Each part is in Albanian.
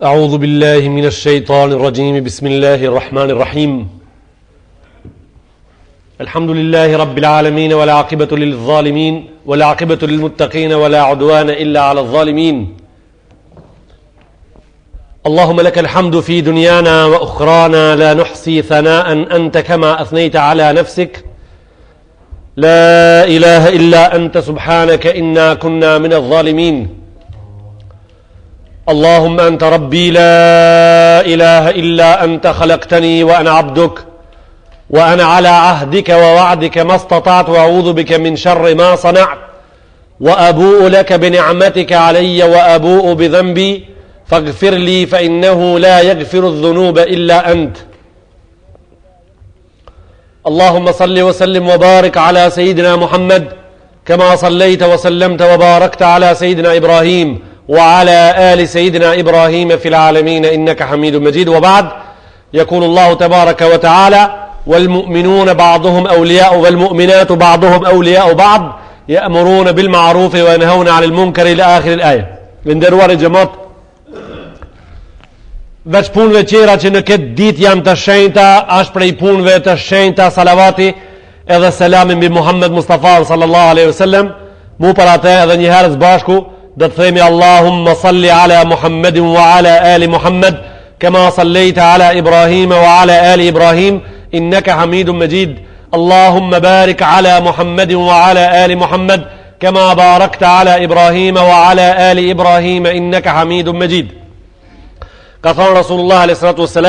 أعوذ بالله من الشيطان الرجيم بسم الله الرحمن الرحيم الحمد لله رب العالمين والعاقبة للظالمين والعاقبة للمتقين ولا عدوان إلا على الظالمين اللهم لك الحمد في دنيانا وأخرانا لا نحصي ثناء أنت كما أثنيت على نفسك لا إله إلا أنت سبحانك إنا كنا من الظالمين اللهم أنت ربي لا إله إلا أنت خلقتني وأنا عبدك وأنا على عهدك ووعدك ما استطعت وأعوذ بك من شر ما صنعت وأبوء لك بنعمتك علي وأبوء بذنبي فاغفر لي فإنه لا يغفر الذنوب إلا أنت اللهم صل وسلم وبارك على سيدنا محمد كما صليت وسلمت وباركت على سيدنا إبراهيم وعلى آل سيدنا إبراهيم في العالمين إنك حميد مجيد وبعد يقول الله تبارك وتعالى والمؤمنون بعضهم أولياء والمؤمنات بعضهم أولياء بعض يأمرون بالمعروف وينهون عن المنكر إلى آخر الآية لندروار الجماعة veç punëve qera që në këtë ditë janë të shenjta, është prej punëve të shenjta salavati edhe selamin mbi Muhammed Mustafa sallallahu alaihi wasallam. Mu për atë edhe një herë së bashku do të themi Allahumma salli ala Muhammedin wa ala ali Muhammed kama sallaita ala Ibrahim wa ala ali Ibrahim innaka Hamidum Majid. Allahumma barik ala Muhammedin wa ala ali Muhammed kama barakta ala Ibrahim wa ala ali Ibrahim innaka Hamidum Majid. Ka thonë Rasulullah a.s.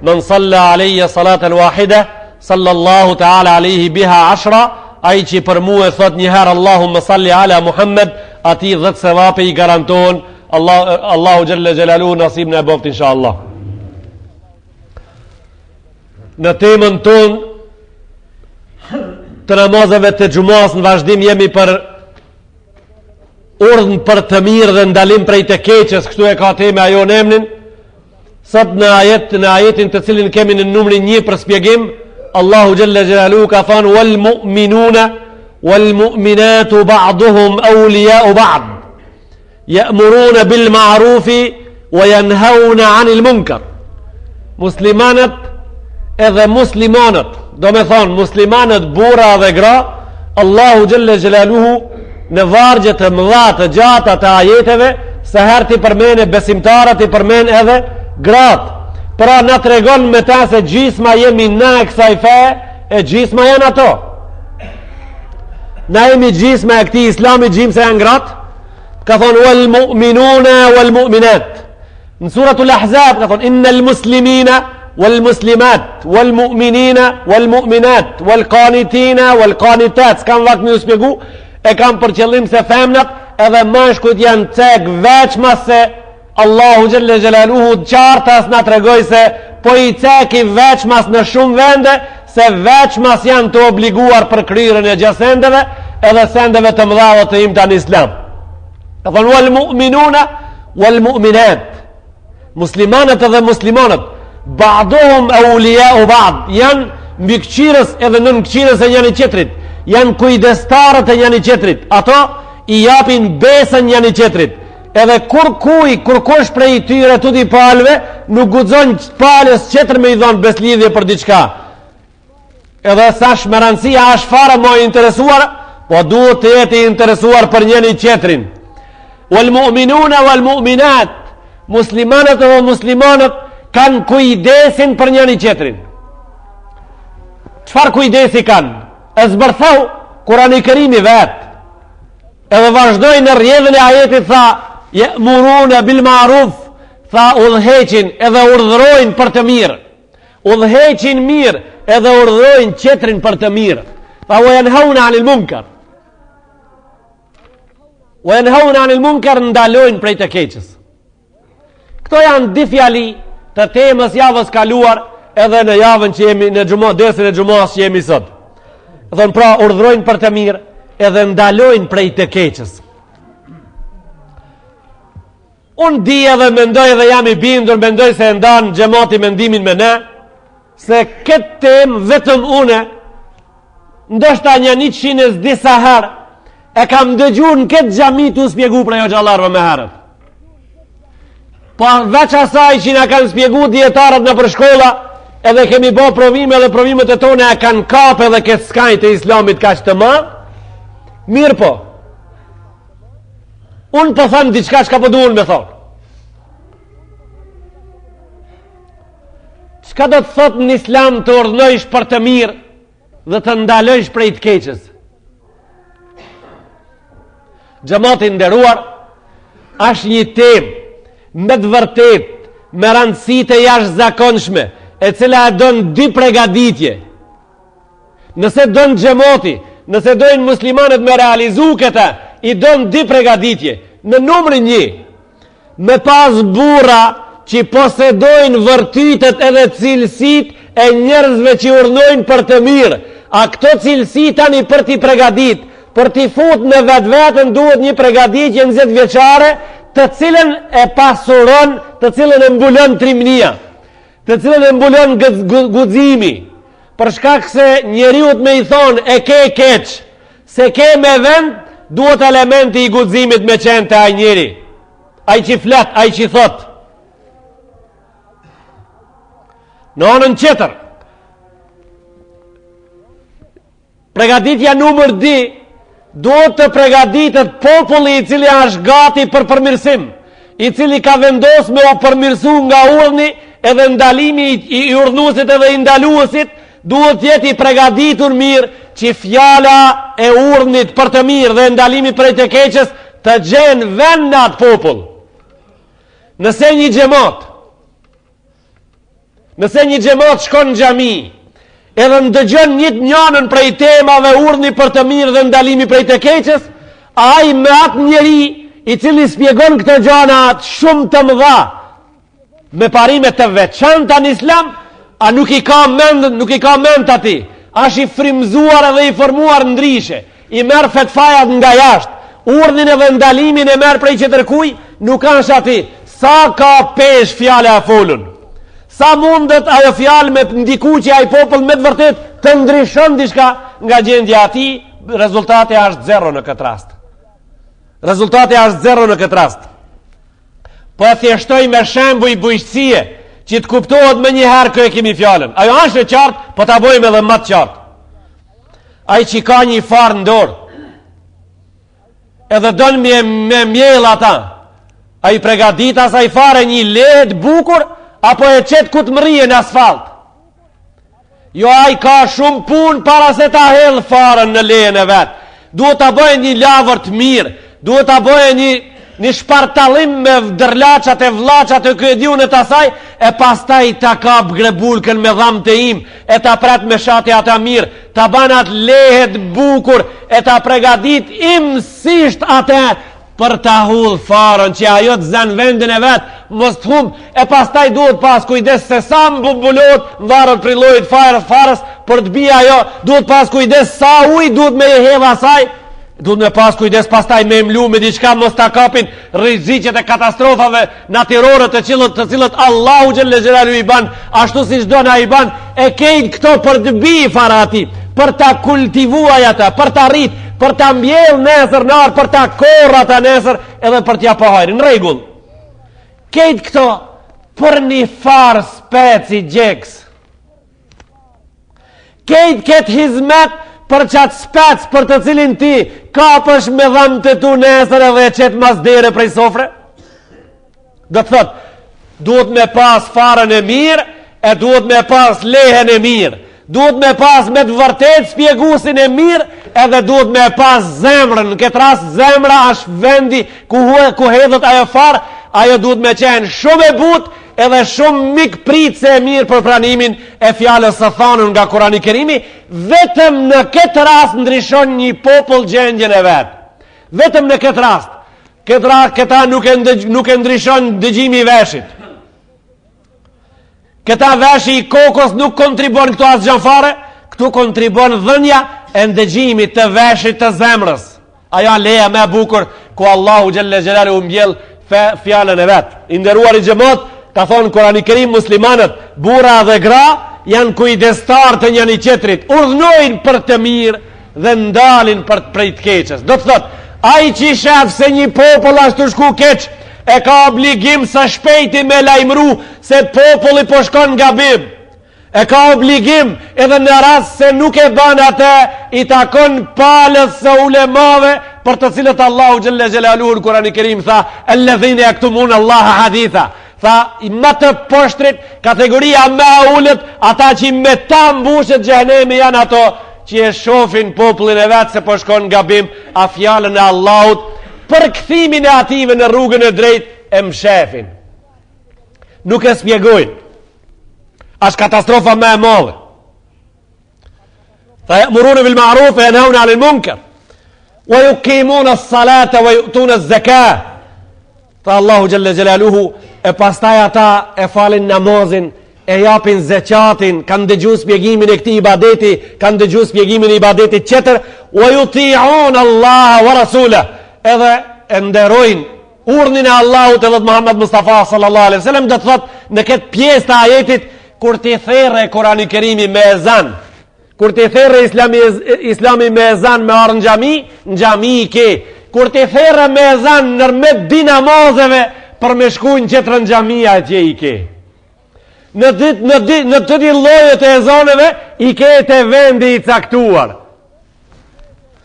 Men salla alejja salatan wahida sallallahu ta'ala alejhi biha 10 ai që për mu e thot njëherë Allahumma salli ala Muhammed ati 10 sevape i garanton Allahu Gjelle Gjelalu nasib në e boft insha Allah. Në temën ton të namazeve të gjumas në vazhdim jemi për urdhën për të mirë dhe ndalim prej të keqes, kështu e ka teme ajo në emnin. Sot në ajetin të cilin kemi në numrin 1 për spjegim, Allahu Gjelle Gjelalu ka thonë wal mu'minuna wal mu'minatu ba'duhum awliya'u ba'd ya'muruna bil ma'rufi wa yanhauna 'anil munkar. Muslimanët edhe muslimanët, do me thonë muslimanët burra dhe gra, Allahu Gjelle Gjelaluhu në vargje të mëdha të gjata të ajeteve se herë ti përmene besimtarët, i përmene edhe gratë. Pra në tregon me ta se gjisma jemi na e kësaj fe, e gjisma janë ato. Na jemi gjisma e këti islami gjim se janë gratë. Ka thonë wal mu'minuna wal mu'minat. Në suratul Ahzab ka thonë innal muslimina wal muslimat wal mu'minina wal mu'minat wal qanitina wal qanitat. S'kam vakt me u spjegu, e kam për qëllim se femnat edhe mashkujt janë cek veç mas se Allahu Gjelle Gjelaluhu qartas na tregoj se po i ceki veç mas në shumë vende se veç mas janë të obliguar për kryrën e gjasendeve edhe sendeve të mëdhavat të imta në islam. Ka thonë wal mu'minuna wal mu'minat, muslimanët edhe muslimanët ba'duhum awliya'u ba'd, janë mbikëqyrës edhe nën këqyrës e njëri tjetrit, janë kujdestarët e njëri tjetrit, ato i japin besën njëri tjetrit. Edhe kur kush prej tyre të di palve nuk guxon palës qetër me i dhonë beslidhje për diçka. Edhe sa shmerancia është fare më interesuar, po duhet të jeti interesuar për njëri qetrin. Wal mu'minuna wal mu'minat, muslimanët dhe muslimanët kanë kujdesin për njëri qetrin. Çfarë kujdesi kanë? E zbërthau Kurani Kerimi vetë. Edhe vazhdoj në rjedhën e ajetit tha ya'muruna bil ma'ruf, tha udhëheqin edhe urdhërojnë për të mirë. Udhëheqin mirë edhe urdhërojnë qetrin për të mirë. Tha wa yanhauna 'anil munkar. Wa yanhauna 'anil munkar, ndalojnë prej të keqes. Këto janë di fjali të temës javës kaluar edhe në javën që jemi në xhumë, desin e xhumës që jemi sot. Thon pra urdhërojnë për të mirë edhe ndalojnë prej të keqes. Unë di edhe mendoj dhe jam i bindur, mendoj se ndanë xhamati mendimin me ne, se këtë temë vetëm une, ndoshta një 100 disa herë, E kam dëgjuar në këtë xhami tu spjegu për ajo xhallarëve më herët. Po veç asaj që na kanë spjegu dietarët në për shkolla, edhe kemi bë provime dhe provimet e tona e kanë kapë edhe këtë skajnë të islamit kaq të madh. Mirë po. Unë po them diçka çka po duan me thonë. Çka do të thotë në islam të urdhënojsh për të mirë dhe të ndalojsh prej të keqes? Xhamati nderuar, është një temë me të vërtet, me rëndësi të jashtëzakonshme, e cila e don dy pregaditje. Nëse don xhamati, nëse dojnë muslimanët me realizu këta, i don dy pregaditje. Në numrin 1, me pas burra që posedojnë vërtytet edhe cilësit e njerëzve që urnojnë për të mirë. A këto cilësi tani për t'i pregadit, për t'i fut në vetë vetën duhet një pregaditje në 10 vjeçare, të cilën e pasuron, të cilën e mbulon trimnia, të cilën e mbulon guximi, për shkak se njeriut me i thonë e ke keq, se ke me vend, duhet elementi i guximit me qenë të ai njeri, ai që flet, ai që thot. Në anën tjetër, pregaditja numër 2, duhet të pregaditet populli i cili është gati për përmirësim, i cili ka vendos me o përmirësu nga urdhni edhe ndalimi i urdhnuesit edhe i ndaluesit, duhet jeti i pregaditur mirë që fjala e urdhnit për të mirë dhe ndalimi prej të keqes të gjenë vend në atë popull. Nëse një xhamat shkon në xhami, edhe ndëgjon njënën prej temave urdhni për të mirë dhe ndalimi prej të keqes, ai me atë njeri i cili spjegon këtë gjanat shumë të mëdha me parime të veçanta në islam, a nuk i ka mend ati, është i frymzuar edhe i formuar ndryshe, i merr fetfajat nga jashtë, urdhin edhe ndalimin e merr prej qetërkuj, nuk është ati. Sa ka pesh fjale a folun? Sa mundet ajo fjalë me ndiku që ai popull me të vërtet të ndryshon diçka nga gjendja ati, rezultati është 0 në këtë rast. Rezultati është 0 në këtë rast. Po e thjeshtoj me shembuj bujqësie, që të kuptohet më një herë kë e kemi fjalën. Ajo është e qartë, po ta bëjmë edhe më të qartë. Ai që ka një farë në dorë, edhe don me mjell ata, ai pregadit asaj fare një lehet bukur, apo e qetë ku të mërije në asfalt. Jo, ai ka shumë punë para se ta hell farën në lehen e vetë. Duhet ta bëjë një lavër të mirë, duhet ta bëjë një shpartallim me dërlaçat e vllaçat e këdiun e tasaj, e pastaj ta kap grebulkën me dhamë të im, e ta pret me shati ata mirë, ta banat lehet bukur, e ta pregadit imësisht atë për ta hull farën, që ajo të zën vendin e vetë, mos të humbë, e pastaj duhet pas kujdes se sa mbubulot, varët për llojit farës, për të bia ajo, duhet pas kujdes sa ujë duhet me hedh asaj, duhet me pas kujdes pastaj me mlu me diçka mos ta kapin rreziqet e katastrofave natyrore të cilët Allahu xhelle xhelalu i ban, ashtu siç do na i ban, e kejt këto për të bi fara ati, për ta kultivuar ata, për ta rrit, për ta mbjell nesër nar, për ta korr ata nesër, edhe për t'ja pohajrin. Në rregull. Kejt këto për një farë speci gjeks. Kejt këtë hizmet për qatë spec për të cilin ti kapësh me dhamë të tu nesër edhe qëtë masdere prej sofre. Do të thot, duhet me pas farën e mirë, e duhet me pas lehen e mirë, duhet me pas me të vërtet spjegusin e mirë, edhe duhet me pas zemrën. Në këtë rast zemra është vendi ku hedhët ajo farë, ajo duhet me qenë shumë e butë, edhe shumë mik pritë se e mirë për pranimin e fjallës së thanën nga Kurani Kerimi. Vetëm në këtë rast ndryshon një popull gjendjen e vetë. Vetëm në këtë rast. Këta nuk e ndryshon dëgjimi i veshit. Këta veshi i kokos nuk kontribon këtu asë gjanfare, këtu kontribon dhënja e ndëgjimi të veshit të zemrës. Aja leja me bukur ku Allahu xhelle xhelalu mbjell fjallën e vetë. I nderuar i xhamat, ka thonë Kurani Kerim, muslimanët, burra dhe gra, janë kujdestar të njëri tjetrit, urdhnojnë për të mirë, dhe ndalin për prej të keqës. Do të thot, ai që shef se një popull ashtu shku keq, e ka obligim sa shpejti me lajmëru se populli po shkon gabim. E ka obligim edhe në rast se nuk e ban atë, i takon palës së ulemave për të cilët Allahu xhalla xhelaluhu në Kur'anin e Kerim tha alladhina yaktumun Allaha haditha. Tha më të poshtrit, kategoria më e ulët, ata që me ta mbushet xhenemi janë ato që e shohin popullin e vet se po shkon gabim, a fjalën e Allahut për kthimin e ative në rrugën e drejtë e mshefin. Nuk e spjegojnë. Është katastrofa më e madhe. Fa ya'muruna bil ma'ruf wa yanhauna 'anil munkar wa yuqimuna as-salata wa yu'tuna az-zakah. Fa Allahu jalla jalaluhu e pastaj ata e falin namazin, e japin zakatin, kanë dëgjuar shpjegimin e këtij ibadeti, kanë dëgjuar shpjegimin e ibadetit tjetër, wa yuti'una Allah wa rasulahu. Edhe e nderojnë urdhnin e Allahut edhe Muhammed Mustafa sallallahu alaihi wasallam, do të thotë në këtë pjesë të ajetit kur ti therrë Kur'ani Kerimi me ezan, kur ti therrë Islami me ezan me ardh në xhami i ke, kur ti therrë me ezan nërmjet dinamazeve për me shku në qëtërën xhamia atje i ke. Në të di llojet e ezaneve i ke të vendi i caktuar.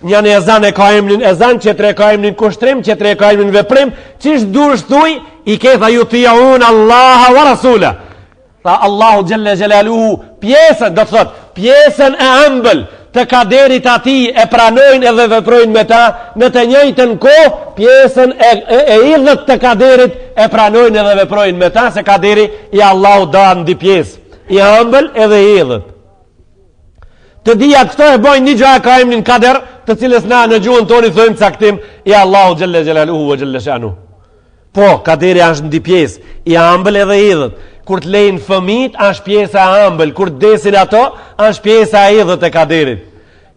Një në ezan e ka emrin ezan, qëtër e ka emrin kushtrim, qëtër e ka emrin veprim, qish dush thuj, i ke tha yuti'un Allaha wa rasulahu. Tha Allahu xhalla xhelaluhu pjesën, do të thot, pjesën e ëmbël të kaderit ati e pranojnë edhe veprojnë me ta, në të njëjtën kohë pjesën e idhët të kaderit e pranojnë edhe veprojnë me ta, se kaderi i Allahu dha në di pjesë, i ëmbël edhe i idhët. Të dhja këto e bojnë një gjë ka emrin kader, të cilës na në gjuhën toni thojmë caktim i Allahu xhalla xhelaluhu wa xhalla shanu. Po, kaderi është në di pjesë, i ëmbël edhe i idhët. Kur të lejnë fëmit, është pjesa e ëmbël. Kur të desin ato, është pjesa e idhët e kaderit.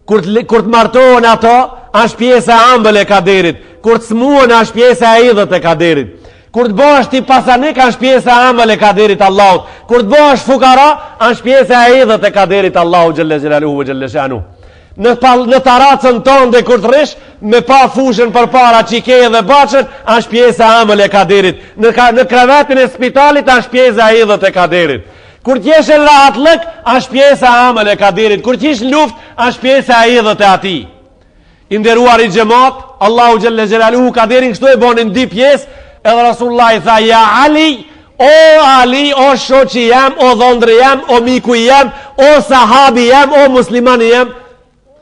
Kur të martohen ato, është pjesa e ëmbël e kaderit. Kur të smuhen, është pjesa e idhët e kaderit. Kur të bësh ti pasanik, është pjesa e ëmbël e kaderit Allahut. Kur të bësh fukara, është pjesa e idhët e kaderit Allahu xhalla xhelaluhu wa xhalla shanu. Në taracën tonë dhe kur të rish, me pa fushën për para qike dhe bachën, është pjesa ëmbël e kaderit. Në krevetin e spitalit, është pjesa e idhët e kaderit. Kur t'jesh në rahatlëk, është pjesa ëmbël e kaderit. Kur t'jesh në luft, është pjesa e idhët e ati. I nderuar i xhamat, Allahu xhalla xhelaluhu kaderin kështu e bonin di pjesë, edhe Rasulullah i tha, ja Ali, o shoqi jam, o dhondri jam, o miku jam, o sahabi jam, o muslimani jam.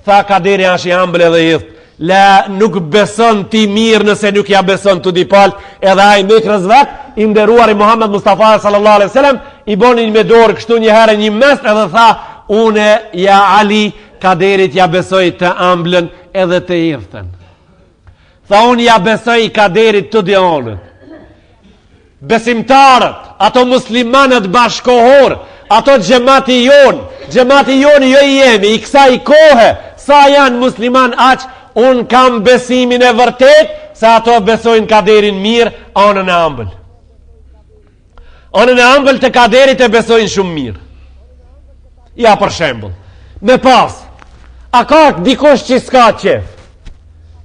Tha kaderi është i ëmbël edhe i idhët. La nuk beson ti mirë nëse nuk ja beson të di palë, edhe ai mikrës vet, i nderuar i Muhammed Mustafa sallallahu alaihi wasallam, i bonin me dorë kështu një herë një mes edhe tha, une ja Ali kaderit ja besoj të ëmbëlën edhe të idhëtën. Tha unë ja besoj kaderit të dionët. Besimtarët, ato muslimanët bashkohor, ato xhamati jon jo i jemi, i kësaj kohe, sa janë musliman aq, unë kam besimin e vërtet, se ato besojnë kaderin mirë, anën e ëmbël. Anën e ëmbël të kaderit e besojnë shumë mirë. Ja për shembull, me pas, a ka dikush që s'ka qef?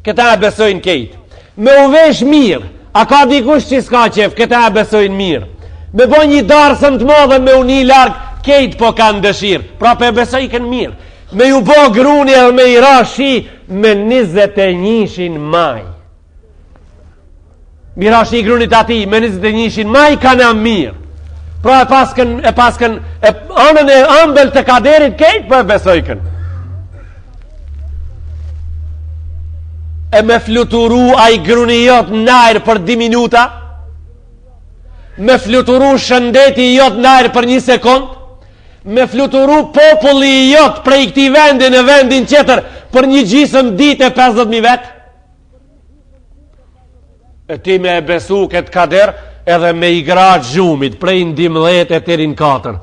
Këta e besojnë kejtë. Me uvesh mirë, a ka dikush që s'ka qef? Këta e besojnë mirë. Me bo një darsën të madhe me uni largë, kejtë po kanë dëshirë, pra pe besojnë mirë. Me ju bo gruni edhe me i rashi me 21 maj. Mi rashi grunit ati me 21 maj kanë mirë. Pra e paskën anën e ëmbël të kaderit kejtë po e besojnë. E me fluturu a i gruni jot najrë për 2 minuta, me fluturu shëndeti jot najrë për 1 sekund, me fluturu populli i jot prej këti vendin në vendin qeter për një gjisëm dit e 50.000 vetë. E ti me e besu këtë kader edhe me i gra gjumit prej në 12 e terin 4.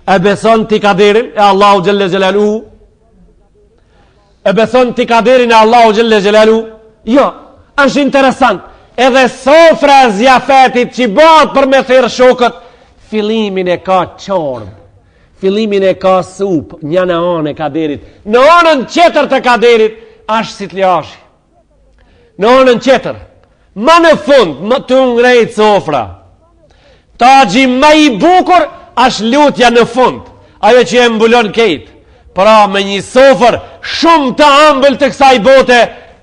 E beson ti kaderin e Allahu Gjelle Gjelalu? E beson ti kaderin e Allahu Gjelle Gjelalu? Jo, është interesant. Edhe sofra zjafetit që bëhat për me thirë shokët, filimin e ka qorbë. fillimin e ka sup, një në anë e kaderit. Në anën tjetër të kaderit, ashtë si të ljashi. Në anën tjetër, ma në fund, më të ngrejt sofra. Tagji ma i bukur, ashtë lutja në fund. Ajo që e mbulon kejt. Pra me një sofër, shumë të ambël të kësaj bote,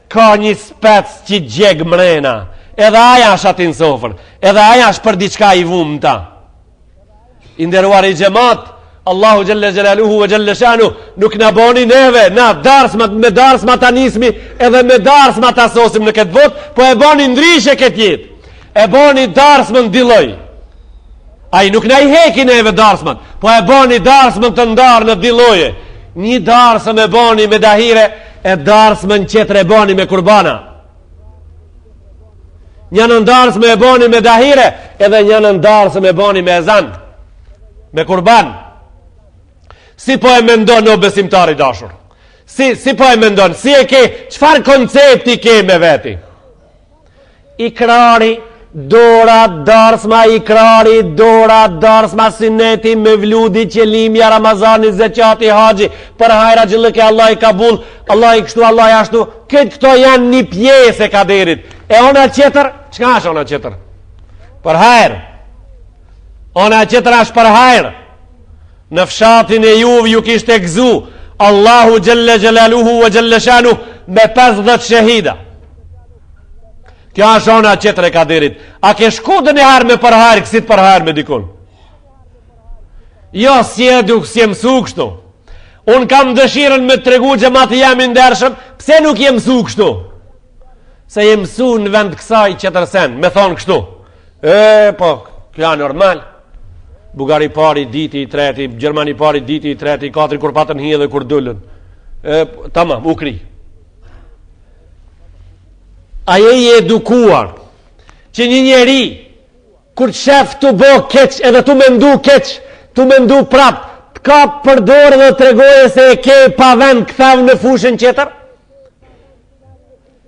ka një spec që gjeg mrena. Edhe aja është atin sofër. Edhe aja është për diçka i vumë ta. Inderuar i gjemat, Allahu Gjelle Gjelaluhu ve Gjelle Shanu nuk në boni neve, na me darsma ta nismi edhe me darsma ta sosim në këtë bot, po e boni ndryshe këtë jetë. E boni darsma në diloj. Ai nuk në i heki neve darsmat, po e boni darsma të ndarë në diloje. Një darsma e boni me dahire, e darsma në qetre e boni me kurbana. Një në darsma e boni me dahire, edhe një në darsma e boni me ezan, me kurban. Si po e mendon o besimtari dashur? Si po e mendon? Si e ke, qfar koncepti ke me veti? Ikrari, dora, darsma, ikrari, dora, darsma, sineti, me vludi, qelimja, Ramazani, zeqati, haji, për hajra gjillëke, Allah i kabul, Allah i kështu, Allah i ashtu. Këto janë një pjesë e kaderit. E ona qëtër, qka është ona qëtër? Për hajrë. Ona qëtër është për hajrë. Në fshatin e juve ju kishte gëzu Allahu Gjelle Gjelaluhu ve Gjelle Shanu me 50 shahida. Kjo është ona qëtër e kaderit. A ke shku dhe një harë me përharë, kësit përharë me dikun? Jo, si eduk, si e mësu kështu. Unë kam dëshiren me të regu gjemati jam i ndershëm, pse nuk je mësu kështu? Se je mësu në vend kësaj qëtër sen, me thonë kështu. Po, kjo normal. Bugari pari, diti i treti, Gjermani pari, diti i treti, katri kur patën hi dhe kur dullën. Tamam, u kri. Aje i edukuar që një njeri kur shef të bo keq edhe të mendu keq, të mendu prap, të ka përdorë dhe të regoje se e ke pa vend këthav në fushën qeter?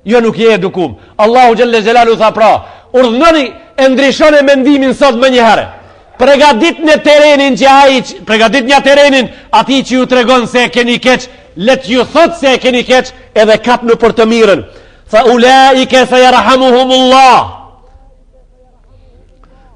Jo, nuk je edukum. Allahu Gjelle Gjelalu tha pra, urdhënoni e ndryshon e mendimin sot më një herë. Pregadit në terenin që pregadit një terenin ati që ju tregon se e keni keq, let ju thot se e keni keq edhe kap në për të mirën. Tha ulaike se jarhamuhumullah.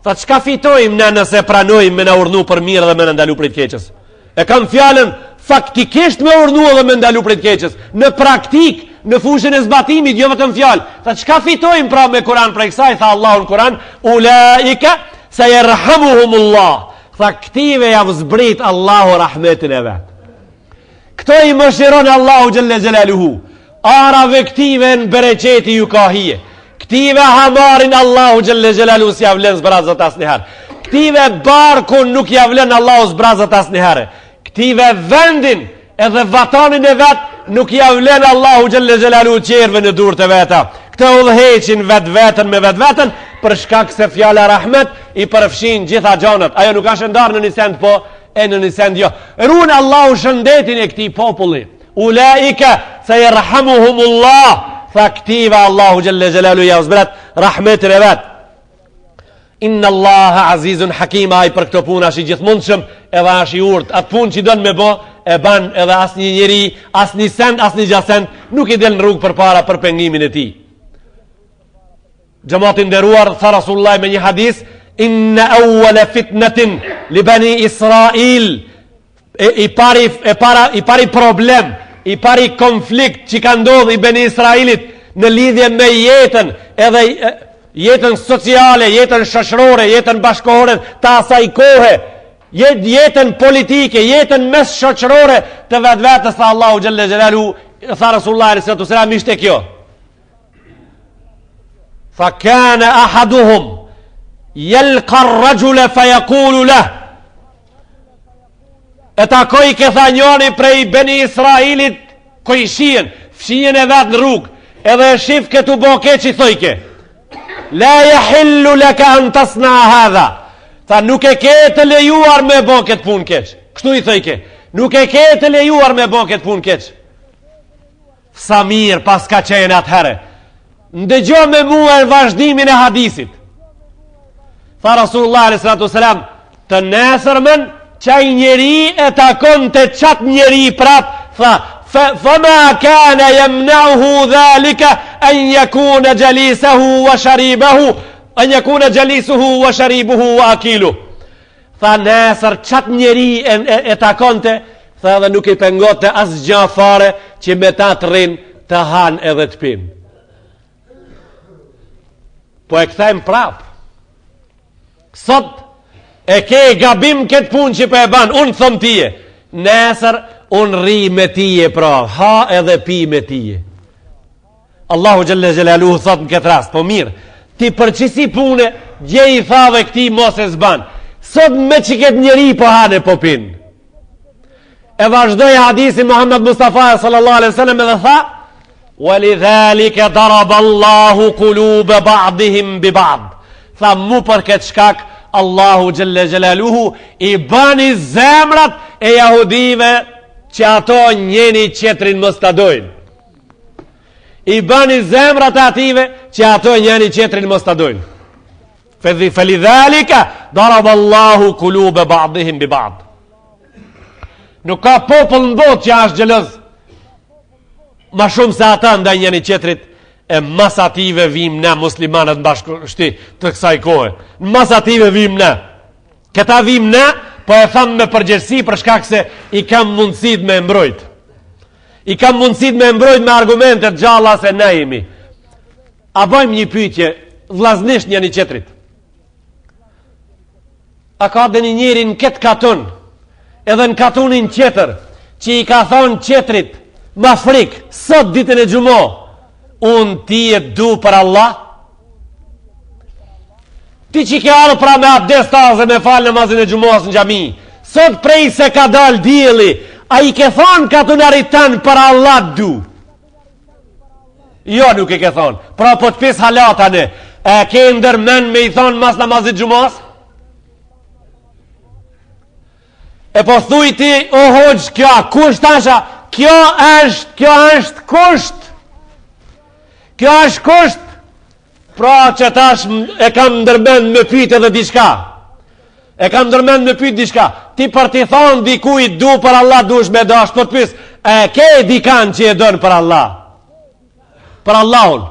Tha qka fitojmë në nëse pranojmë me në urnu për mirë dhe me në ndalu për të keqës? E kam fjallën faktikisht me urnu dhe me ndalu për të keqës. Në praktik, në fushën e zbatimit, jo vetëm fjallë. Tha qka fitojmë pra me Kur'an për kësaj? Tha Allahu në Kur'an ulaike se jerhamuhumullah. Tha këtive javë zbrit Allahu rahmetin e vetë. Këto i mëshiron Allahu Gjelle Gjelaluhu. Arave këtive në bereqeti ju ka hije. Këtive hamarin Allahu Gjelle Gjelaluhu si javlen zbrazët as njëherë. Këtive barkun nuk javlen Allahu zbrazët as njëherë. Këtive vendin edhe vatanin e vetë nuk javlen Allahu Gjelle Gjelaluhu qerve në dur të veta. Këto udheqin vetë vetën me vetë vetën për shkak se fjala rahmet i përfshin gjitha gjanët. Ajo nuk ka shëndarë në një send po, e në një send jo. Runë Allahu shëndetin e këti populli. Ulaike se jerhamuhumullah. Tha këtiva Allahu Gjelle Gjelalu ja uzbret rahmetin e vetë. Inna Allaha azizun hakima. Ai për këto puna është i gjithmundshëm edhe është i urt. Atë punë që donë me bo e ban edhe asë një njeri, asë një send, asë një gjasend nuk i del në rrugë për para për pengimin e ti. Gjamatin nderuar, tha Rasulullah me një hadis, inna awwala fitnatin li bani Israil, i pari problem, i pari konflikt që ka ndodhë i bani Israilit në lidhje me jetën, edhe jetën sociale, jetën shoqërore, jetën bashkëkohore të asaj kohe, jetën politike, jetën mes shoqërore të vetës, tha Allahu Gjelle Gjelalu, tha Rasulullah s.a.s. ishte kjo. Fa kana ahaduhum yalqa ar-rajula fa yaqulu lahu. E takoi ke tha njëri prej Beni Israilit koi shien e vet në rrugë, edhe e shif këtu bo keq i thojke. La yahillu laka an tasna hadha. Tha nuk e ke të lejuar me bo këtë punë keq. Kështu i thojke. Nuk e ke të lejuar me bo këtë punë keq. Sa mirë pas ka qenë atëherë. Ndëgjo me mua e vazhdimin e hadisit. Tha Rasulullah s.a.s. të nesërmen qaj njeri e takon të qatë njeri prap, tha, فما كان يمنعه ذلك أن يكون جليسه وشريبه وأكيله. Tha nesër qatë njeri e takonte, tha dhe nuk i pengote as gja fare që me ta të rinë të hanë edhe të pinë. Po e këthejmë prap. Sot e ke gabim këtë punë që për e banë, unë thëmë tije, nesër unë ri me tije pra, ha edhe pi me tije. Allahu Gjelle Gjelaluhu thot në këtë rast, po mirë, ti për qësi pune, gje i thave këti mos e zban. Sot me që këtë njeri po hane po pin. E vazhdoj hadisi Muhammed Mustafa sallallahu alaihi sallam edhe tha, وَلِذَلِكَ ضَرَبَ اللَّهُ قُلُوبَ بَعْضِهِمْ بِبَعْضٍ. Tha mu për këtë shkak, Allahu Gjelle Gjelaluhu i bani zemrat e jahudive që ato njeni qetrin mos të dojnë. I bani zemrat e ative që ato njeni qetrin mos të dojnë. فَلِذَلِكَ ضَرَبَ اللَّهُ قُلُوبَ بَعْضِهِمْ بِبَعْضٍ. Nuk ka popull në botë që është gjelëz ma shumë se ata ndaj njeni qetrit, e mas ative vim ne muslimanët në bashkështi të kësaj kohë. Në mas ative vim ne. Këta vim ne, po e thamë me përgjegjësi për shkak se i kam mundësit me mbrojt. I kam mundësit me mbrojt me argumentet gjalla se ne jemi. A bëjmë një pyetje vllaznisht njeni qetrit. A ka dhe një njeri në këtë katun, edhe në katunin qetër, që i ka thonë qetrit, ma frik, sot ditën e gjumo, unë ti e du për Allah? Ti që ke arë pra me abdes taze me falë namazin e gjumos në gjami, sot prej se ka dal djeli, a i ke thonë katunarit tanë për Allah du? Jo, nuk e ke thonë, pra po të pis halatane, e ke ndërmen me i thonë mas namazit gjumos? E po thuj ti, o hoqë, kjo, kusht asha, kjo është kusht. Kjo është kusht. Pra që tash e kam ndërmend me pyet edhe diçka. E kam ndërmend me pyet diçka. Ti për t'i thonë dikujt du për Allah dush me dash, po të pyes, e ke dikan që e don për Allah? Për Allahun.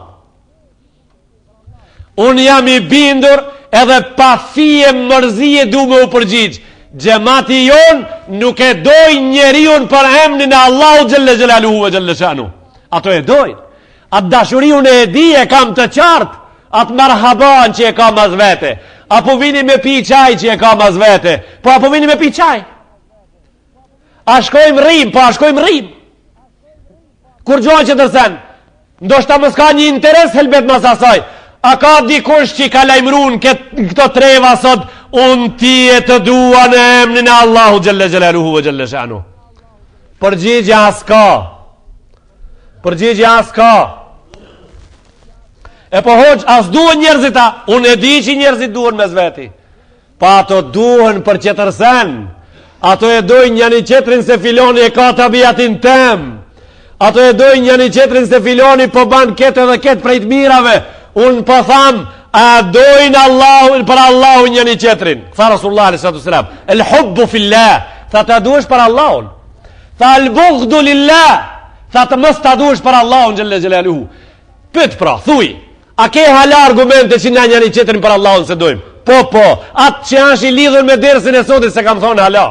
Unë jam i bindur edhe pa fije mërzie du me u përgjigj. Gjemati jon nuk e doj njeriun për emnin e Allahu Gjelle Gjelaluhu ve Gjelle Shanu. Ato e dojnë. Atë dashuriun e di e kam të qartë. Atë marhaban që e kam as vete. Apo vini me pi qaj që e kam as vete. Po apo vini me pi qaj. A shkojmë rrim, po a shkojmë rrim. Kur gjojnë që tërsen, ndoshta mos ka një interes helbet mas asaj. A ka dikush që ka lajmrun këto treva sot, unë ti e të dua në emnin e Allahu Gjelle Gjelaluhu ve Gjelle Shanu. Përgjigja as ka. Përgjigja as ka. E po hoq, as duhen njerëzita. Unë e di që njerëzit duhen me zveti. Pa ato duhen për qetërsen. Ato e dojnë njëni qetrin se filoni e ka tabiatin tem. Ato e dojnë njëni qetrin se filoni po ban ketë edhe ketë prej të mirave. Unë po tham, a dojnë Allahu, për Allahu njëni qetrin. Tha Rasulullah s.a.s. El hubbu fillah. Tha të duesh për Allahun. Tha el bughdu lillah. Tha të mës të duesh për Allahun Gjelle Gjelaluhu. Pyt pra, thuj, a ke hala argumente që na njëni qetrin për Allahun se dojmë? Po, atë që është i lidhur me dersin e sotit se kam thonë hala.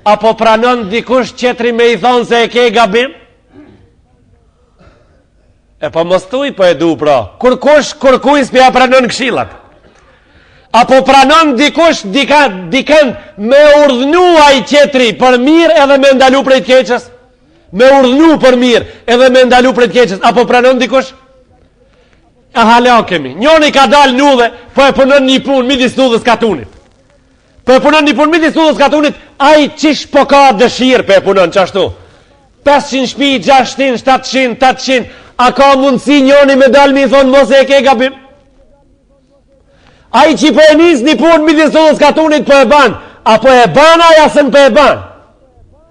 Apo pranon dikush qetri me i thonë se e ke gabim? E po mos thuj, po e du pra. Kur kujs për ja pranon këshillat. Apo pranon dikush diken me urdhnu ai qetri për mirë edhe me ndalu prej të keqes? Me urdhnu për mirë edhe me ndalu prej të keqes. Apo pranon dikush? A hala kemi. Njoni ka dal nudhe, po e punon një punë midis nudhës katunit. Po e punon një punë midis nudhës katunit, ai qish po ka dëshirë po e punon qashtu. 500 shpi, 600, 700, 800, a ka mundësi njoni me dal mi thonë mos e ke gabim? Ai që po e nis një punë midis nudhës katunit po e ban, apo e ban aja se po e ban?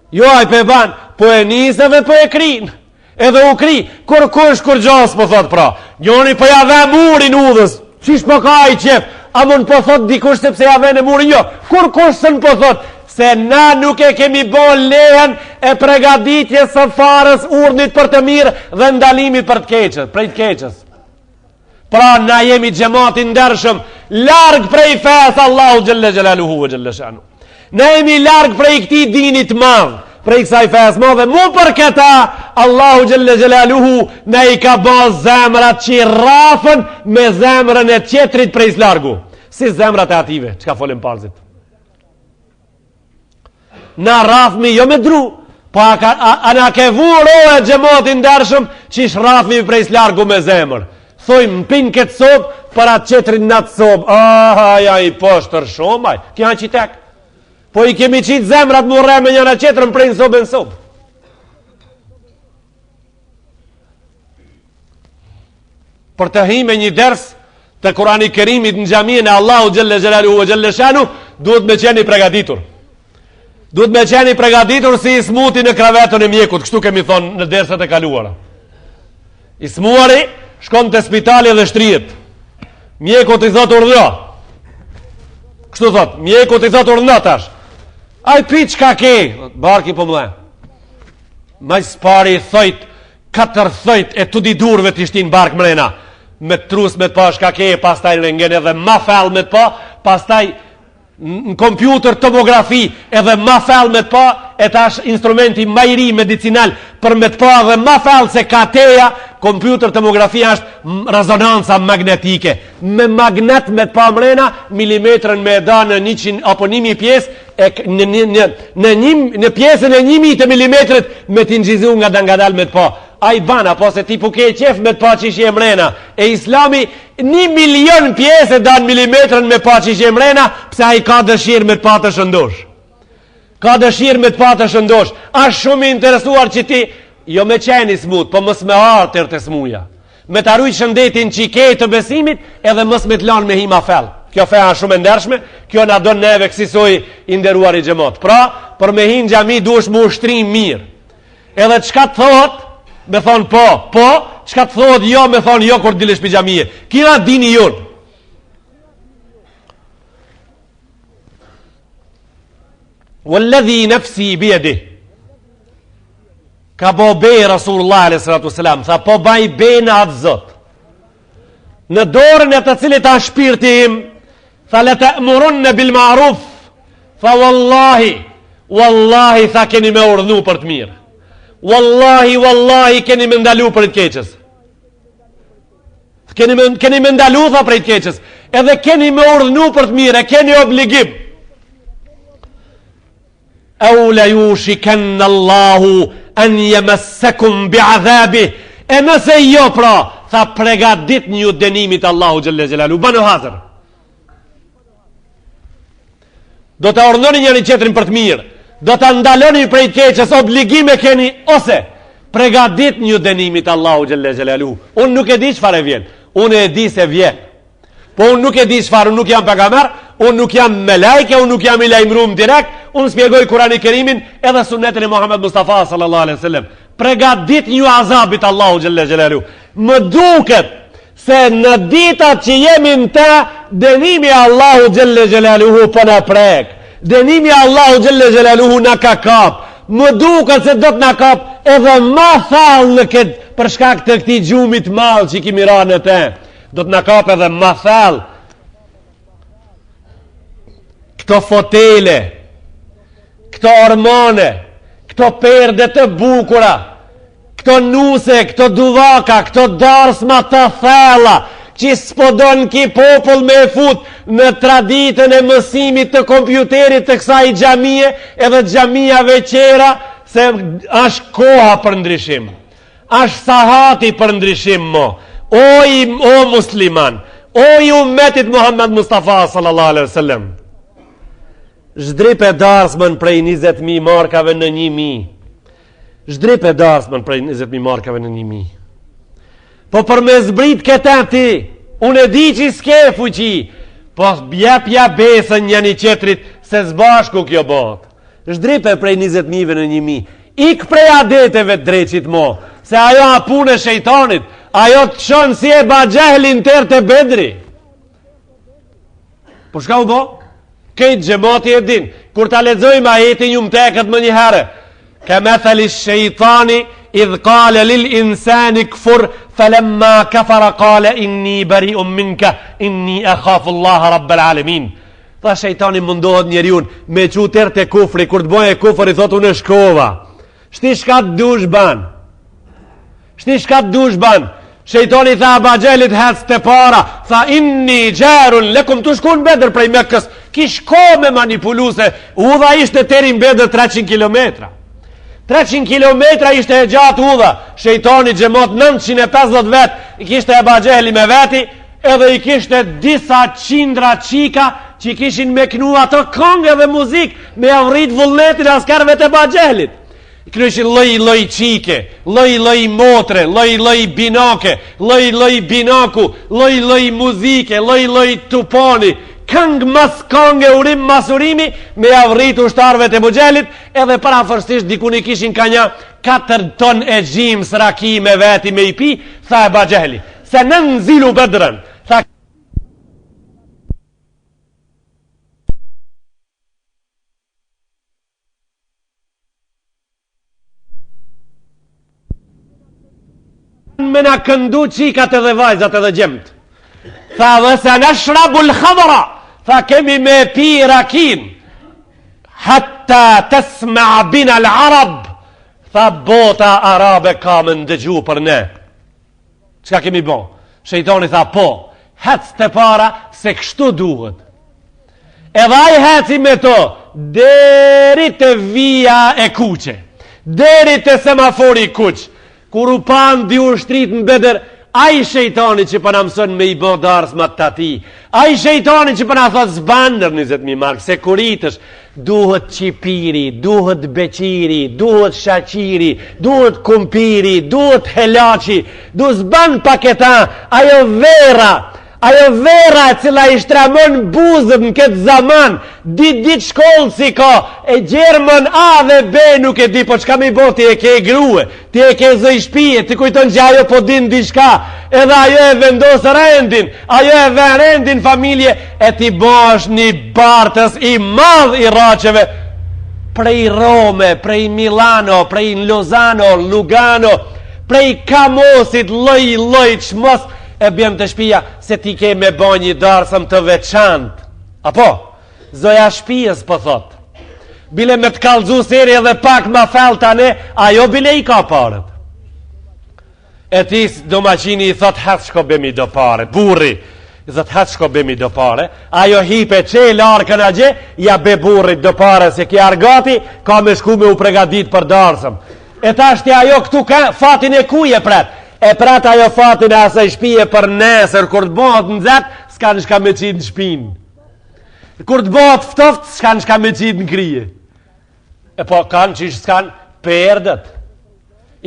Jo, ai po e ban, po e nis edhe po e krin. Edhe u kri, kur gjas po thot pra. Njoni po ja dhe murin udhës. Qish po ka i qef? a mund po thot dikush sepse ja vjen e murin? Jo, kur kush s'në po thot, se na nuk e kemi bon lehen e pregaditjes së farës urdhnit për të mirë dhe ndalimit për të keqës, prej të keqës. Pra na jemi xhamati ndershëm, larg prej fesë Allahu xhalla xhelaluhu ve xhalla shanu. Ne jemi larg prej këtij dinit madh, prej kësaj fesë madhe. Mu për këta Allahu xhalla xhelaluhu na i ka bën zemrat që rrafën me zemrën e tjetrit prej largu. Si zemrat e ative, çka folën parzit. Na rrafmi jo me dru, po a na ke vuro e xhamati ndershëm që rrafmi prej largu me zemër. Thojmë, pinë këtë sobë, për atë qetrin në atë sobë. Ja i poshtër shumaj. Kja që tek. Po i kemi qitë zemrat më rre me njëra qetrën prej në sobë në sobë. Për të hi me një ders të Kurani Kerimit në gjamiën e Allahu Gjelle Gjelalu e Gjelle Shanu, duhet me qeni pregaditur. Duhet me qeni pregaditur si i smuti në kravetën e mjekut. Kështu kemi thonë në derset e kaluara. I smuari shkon të spitali dhe shtrijet. Mjekut i thot urdhë. Kështu thot, mjekut i thot urdhë tash. Aj pi qka ke? Barki po mle. Maj spari thojt, 4 thojt e të didurve të ishtin bark mrena. Me trus me të pa shka ke, pastaj rengen edhe ma fel me të pa, pastaj në kompjuter tomografi edhe ma fel me të pa, e tash instrumenti majri medicinal për me të pa dhe ma fel se kateja, kompjuter tomografia është rezonanca magnetike. Me magnet me të pa mrena, milimetrën me da në 100 apo 1000 pjesë, në pjesën e 1000 milimetrit me t'ingjizu nga dal me të pa. A i bana, po se ti puke qef me të pa që ishe mrena. E Islami 1.000.000 pjesë e dan milimetrën me pa që ishe mrena, pse a i ka dëshirë me të pa të shëndosh. Ka dëshirë me të pa të shëndosh. A shumë i interesuar që ti, jo me qeni smut, po mës me artër të smuja. Me të arrujt shëndetin që i ke të besimit, edhe mës me të lanë me hima fel. Kjo feja shumë ndershme, kjo na don neve kësisoj i nderuar i xhamat. Pra, për me hin xhami duhesh më ushtrim mirë. Edhe çka të thot, me thonë po, çka të thot jo, me thonë jo kur dilesh pi xhamie. Kira dini jon. Walladhi nafsi biyadihi. Ka po bej Rasulullah a.s. Tha po baj bej në atë zot. Në dorën e të cilit a shpirti im, tha le të emurun në bil ma'ruf. Tha wallahi, tha keni me urdhnu për të mirë. Wallahi, keni me ndalu për të keqës. Keni me ndalu, tha për të keqës. Edhe keni me urdhnu për të mirë, e keni obligim. Au la yushikan Allahu an yamassakum bi'adhabi. E nëse jo pra, tha pregadit një dënimit Allahu xhelle xhelalu. Banu hazër. Do të urdhënoni njëri tjetrin për të mirë, do ta ndaloni prej keqes, obligime keni, ose pregadit një dënimit Allahu xhelle xhelalu. Unë nuk e di çfarë vjen. Unë e di se vjen. Po unë nuk e di çfarë, unë nuk jam pejgamber, unë nuk jam melajke, unë nuk jam i lajmëruar direkt, unë shpjegoj Kur'anin e Kerimin edhe sunetin e Muhammed Mustafa sallallahu alaihi wasallam. Pregadit një azabit Allahu xhelle xhelalu. Më duket se në ditat që jemi në ta, dënimi Allahu xhelle xhelaluhu po na prek. Dënimi Allahu xhelle xhelaluhu na ka kap. Më duket se do të na kap edhe më thellë në këtë për shkak të këtij gjumit madh që kemi rënë në të. Do të na kap edhe më thellë. Këto fotele, këto hormone, këto perde të bukura, këto nuse, këto duvaka, këto darsma të thella, që s'podon ki popull me e fut në traditën e mësimit të kompjuterit të kësaj xhamie, edhe xhamia veçera, se është koha për ndryshim, është sahati për ndryshim mo. O musliman, o i ummetit Muhammed Mustafa sallallahu alaihi wasallam. Zhdrip e darsmën prej 20.000 markave në 1.000. Zhdrip e darsmën prej 20.000 markave në 1.000. Po për me zbrit këta ti, unë e di që s'ke fuqi, po bjepja besën një një qetrit se zbashku kjo bot. Zhdrip e prej 20.000 në 1.000. Ik prej adeteve të dreqit mo, se ajo a punë e shejtanit, ajo të shonë si e ba gjehlin tërë të bedri. Po shka u bo? Këtë gjemati e din. Kur ta lexojmë ajetin ju më teket më një herë. Kamathali shejtani idh qala lil insani kfur falamma kafara qala inni bari'un minka inni akhafu Allah rabbal alamin. Tha shejtani mundohet njeriu me çuter te kufri, kur të bëjë kufër i thot unë shkova. Shti shka të dush ban. Shti shka të dush ban. Shejtani tha Aba Xhelit hec te para, tha inni jarun lakum tu shkon Bedër prej Mekës. Kish ko me manipuluse. Udha ishte deri në Bedër 300 kilometra. 300 kilometra ishte e gjatë udha. Shejtani xhamat 950 vet i kishte Aba Xheli me veti, edhe i kishte disa qindra qika që i kishin me knu ato këngë dhe muzik me avrit vullnetin askarve të Aba Xhelit. Kryshin loj qike, loj motre, loj binoke, loj binoku, loj muzike, loj tuponi, këngë mas këngë, urim mas urimi, me avrit ushtarve të Abu Xhelit, edhe para fërstisht dikun i kishin ka një 4 ton e gjimë sraki me veti me i pi, tha Abu Xheli, se në nëzilu Bedrën, tha me na këndu qikat edhe vajzat edhe gjemt. Tha dhe se në shrabul khadra, tha kemi me pi rakin, hatta tesma bina l'arab, tha bota arabe ka më ndëgju për ne. Qka kemi bon? Shejtoni tha po, hec të para se kështu duhet. Edhe aj heci me to, deri të vija e kuqe, deri të semafori kuq, kur u pan di ushtrit në Bedër, ai shejtani që përna mëson me i bo darës ma të ati, ai shejtani që përna thot zbandër 20.000 mark, se kuritësh, duhet qipiri, duhet beqiri, duhet shaqiri, duhet kumpiri, duhet helaci, duhet zban paketa, ajo vera e cila i shtramon buzët në këtë zaman, dit shkollë si ka, e Gjermën A dhe B nuk e di, po qka mi bo, ti e ke grue, ti e ke zëj shpije, ti kujton që ajo po din di shka, edhe ajo e vendosë rendin, ajo e ven rendin familje, e ti bosh një bartës i madh i raqeve, prej Rome, prej Milano, prej Lozano, Lugano, prej Kamosit, loj qmos, e bjem të shpia se ti ke me bo një darsëm të veçant. Apo? Zoja shpijës po thot. Bile me të kalzu seri edhe pak ma fel tane, ajo bile i ka parët. E ti domaqini i thot hëtë shko bemi do pare. Burri i thot hëtë shko bemi do pare. Ajo hipe që larkën a gje, ja be burrit do pare se ki argati, ka me shku me u pregadit për darsëm. E ta shti ajo këtu ka fatin e kuj e pret. E prata ajo fatin e asaj shpije për nesër, kur të bëhet në zetë, s'ka në shka me qitë në shpinë. Kur të bëhet ftoft, s'ka në shka me qitë në krije. E po kanë që s'kanë perdët.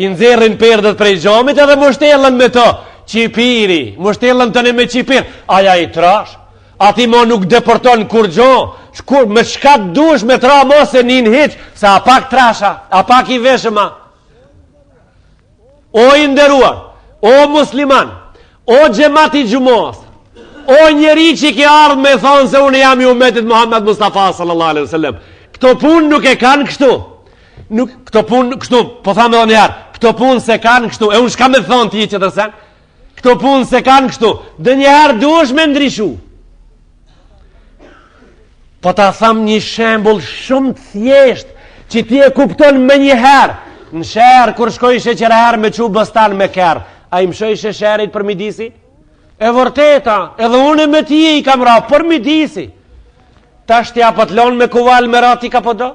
I nëzirrin perdët prej gjomit edhe mushtellën me to. Qipiri, mushtellën të ne me qipir. Aja i trash. Ati mo nuk deporton kur gjo. Me shka të dush me tra mos e nin hiq, sa a pak trasha, a pak i veshëma. O i nderuar, o musliman, o gjemati gjumos, o njeri që ki ardhë me thonë se unë jam i umetit Muhammed Mustafa sallallahu alaihi wasallam. Këto pun nuk e kanë kështu. Këto pun kështu, po thamë edhe njëherë, këto pun se kanë kështu, e unë shka me thonë ti që të sen, këto pun se kanë kështu, dhe njëherë duesh me ndryshu. Po ta thamë një shembull shumë të thjesht, që ti e kupton me njëherë. Në shërë, kur shkoj sheqerherë me qu bëstan me kërë, a i mshoj sheqerit për midisi? E vërteta, edhe unë me ti i kam ra për midisi. Ta shtja për të lonë me kuval me rati ka po do?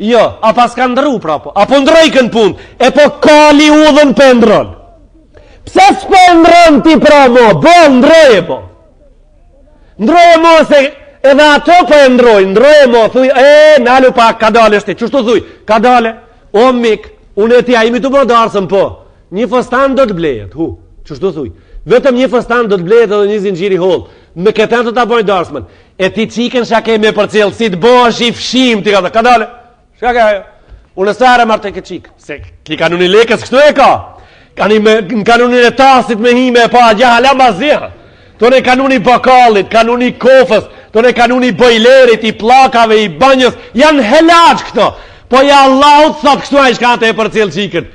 Jo, a pas ka ndru prapo, a po ndroj kënë pun, e po kali udhën për ndron. Pse s'po ndron ti pra mo, bo ndroje po. Ndroje mo se edhe ato po e ndroje mo, thuj, nalu pa ka dale shti, qështu thuj, ka dale? O mik, unë e ti a imi të bërë darsëm po, një fëstan do të blejet, qështu thuj, vetëm një fëstan do të blejet edhe një zinxhiri hol, me këten të ta bojë darsëmën, e ti qiken shake me për cilë, si të bosh i fshim, ti ka dale, shka ka ajo, unë sare marrë të ke qikë, se ki kanunin lekës kështu e ka, në kanunin e tasit me hime e pa, gja hala ma zihë, tonë e kanunin bakalit, kanunin kofës, Tonë kanuni bojlerit, i pllakave, i banjës, janë helaç këto. Po ja Allahu thot kështu ai shkante e përcjell çikën.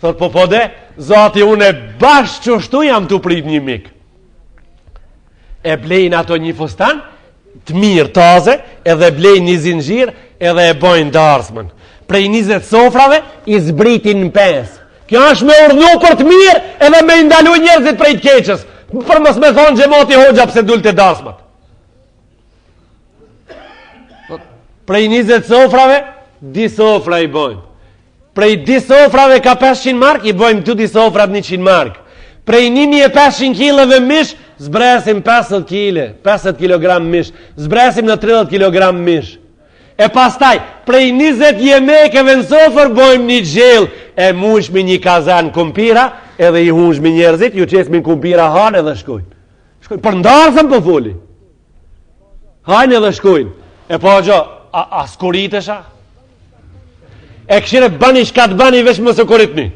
Thot po de, Zoti unë bashkë çështu jam tu prit një mik. E blejnë ato një fustan të mirë taze, edhe blejnë një zinxhir, edhe e bojnë darsmën. Prej 20 sofrave i zbritin në 5. Kjo është me urdhnu për të mirë, edhe me ndalu njerëzit prej të keqës. Për mos me thonë xhamati hoxha pse dulte darsmat. Prej 20 sofrave, di sofra i bojnë. Prej di sofrave ka 500 mark, i bojmë tu di sofrat 100 mark. Prej 1500 kilove mish, zbresim 50 kg mish, zbresim në 30 kg mish. E pastaj, prej 20 jemekeve në sofër, bojmë një gjell, e mushmi një kazan kumpira, edhe i hunshmi njerëzit, ju qesmi kumpira hanë edhe shkojnë. Për ndarësëm për foli. Hajnë edhe shkojnë. E po gjo, a skuritesha? E këshire bani shka të bani vesh më së kuritni.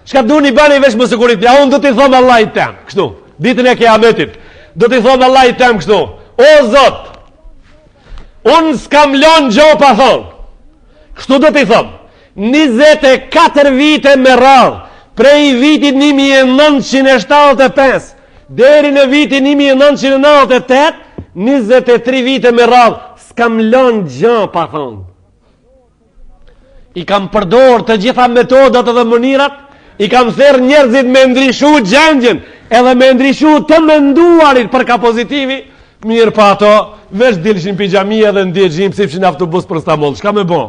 Shka du një bani vesh më së kuritni. A unë do t'i thomë Allah i tem, kështu. Ditën e kiametit. Do t'i thomë Allah i tem, kështu. O Zot, unë s'kam lon gjo pa thonë. Kështu do t'i thomë. 24 vite me radhë, prej vitit 1975, deri në vitin 1998, 23 vite me radhë, s'kam lon gjo pa thonë. I kam përdor të gjitha metodat dhe mënirat, i kam therr njerëzit me ndryshu gjendjen, edhe me ndryshu të menduarit për ka pozitivi, mirë pa ato, veç dilshin pijamia dhe ndjegjim si fshin autobus për Stamboll. Çka më bë?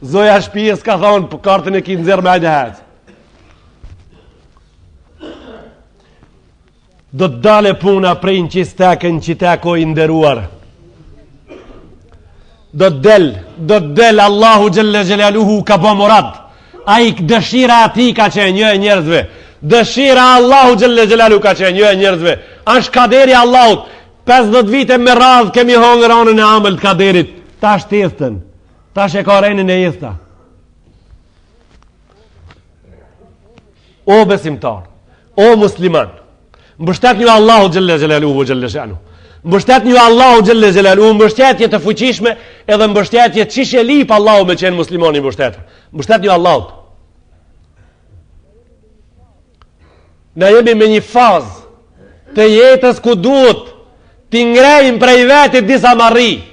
Zoja shtëpisë ka thonë për kartën e ki nxjerr me hajde hec. Do të dale puna prej në qistekën që tako i nderuar. Do të del Allahu Gjelle Gjelaluhu ka bo murad. A i dëshira ati ka qenë një e njerëzve. Dëshira Allahu Gjelle Gjelaluhu ka qenë një e njerëzve. Ashtë kaderi Allahut. 50 vite me radhë kemi hongër anën e amël të kaderit. Tash të istën. Tash e ka renin e ista. O besimtar, o musliman, mbështet një Allahu Gjelle Gjelaluhu Gjelle Shanu. Mbështet një Allahu Gjelle Gjelaluhu, mbështetje të fuqishme, edhe mbështetje qishe lip Allahu me qenë muslimoni mbështet. Mbështet një Allahut. Na jemi me një fazë të jetës ku duhet t'i ngrejmë prej vetit disa marri.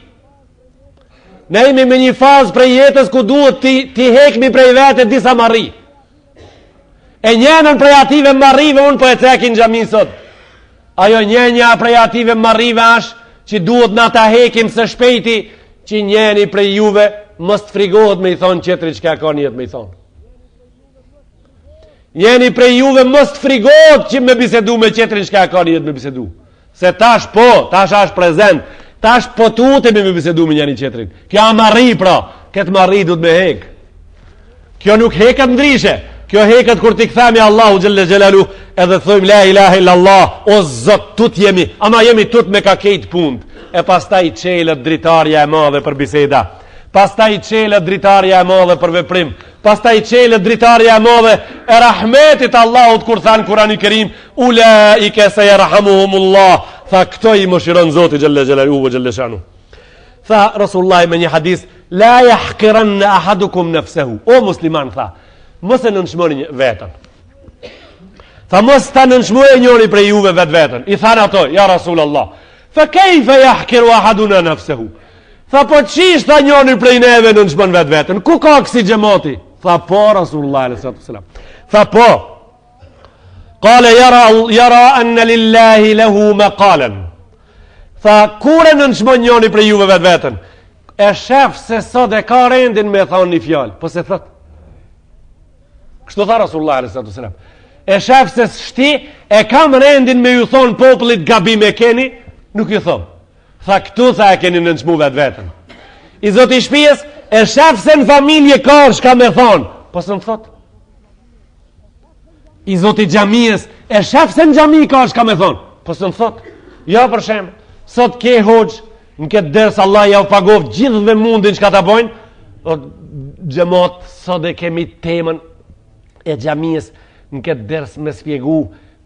Na jemi me një fazë prej jetës ku duhet t'i hekmi prej vetit disa marri. E njenën prej ative marrive unë po e cekin xhamin sot. Ajo njenja prej ative marrive është që duhet na ta hekim së shpejti, që njeni prej juve mos të frigohet me i thonë qetri që ka njetë me i thonë. Njeni prej juve mos të frigohet që me bisedu me qetri që ka njetë me bisedu. Se tash është prezent, tash po tutemi me bisedu me njeni qetrin. Kjo marri pra, këtë marri du të me hek. Kjo nuk heket ndrishe. Kjo heket kur t'i kthemi Allahu Gjelle Gjelalu edhe thojmë la ilaha illallah, o Zot, tut jemi, ama jemi tut me ka kejt punt. E pastaj qelët dritarja e madhe për biseda. Pastaj qelët dritarja e madhe për veprim. Pastaj qelët dritarja e madhe e rahmetit Allahut kur thanë Kurani Kerim, ulaike se jerhamuhumullah. Tha këto i mëshiron Zoti Gjelle Gjelalu vë Gjelle Shanu. Tha Rasulullah me një hadis, la jahkiran në ahadukum nafsehu. O musliman, tha, mos e nënshmoni vetën. Tha mos ta nënshmoni njëri prej juve vetën. I thanë ato, ja Rasulullah, fa kejfe jahkiru ahaduna nafsehu. Tha po qish tha njëri prej neve nënshmon vetën. Ku ka kësi gjemati? Tha po Rasulullah s.a.s. Tha po. Kale jara anna lillahi lehu me kalen. Tha kure nënshmon njëri prej juve vetën? E shef se sot e ka rendin me thonë një fjallë. Po se thot kështu tha Rasulullah s.a.s. E shef se shti e kam rendin me ju thonë popullit gabim e keni, nuk ju thonë. Tha këtu tha e keni nënshmu vetën. I zoti shpijes e shef se në familje ka shka me thonë, po së në thot. I zoti gjamiës e shef se në gjami ka shka me thonë, po së në thot. Ja për shem, sot ke hoqë, në këtë dërës Allah ja u pagovë gjithë dhe mundin që ka ta bojnë, o gjemot sot e kemi temën e gjamiës në këtë dërës me spjegu